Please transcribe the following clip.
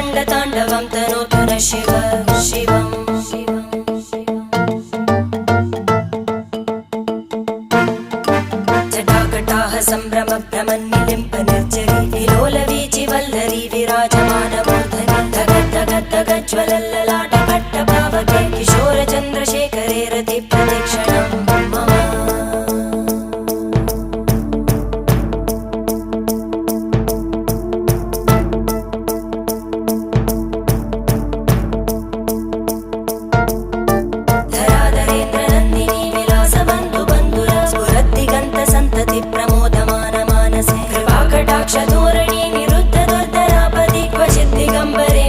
रङ्गताण्डवं तनोतु न शिव शिवम् जटाकटाः सम्भ्रमभ्रमन्निलिम्प निर्जरी विलोलवीचि वल्लरी विराजमानमूर्धनि धगज्ज्वलल्ललाटपट्टपावके किशोरचन्द्रशेखरे रतिप्रतिक्षणं मम धराधरेन्द्रनन्दिनी विलासबन्धुबन्धुर स्फुरद्दिगन्तसन्तति प्रमोदमान मानसे कृपाकटाक्षधोरणी निरुद्धदुर्धरापदि क्वचिद् दिगम्बरे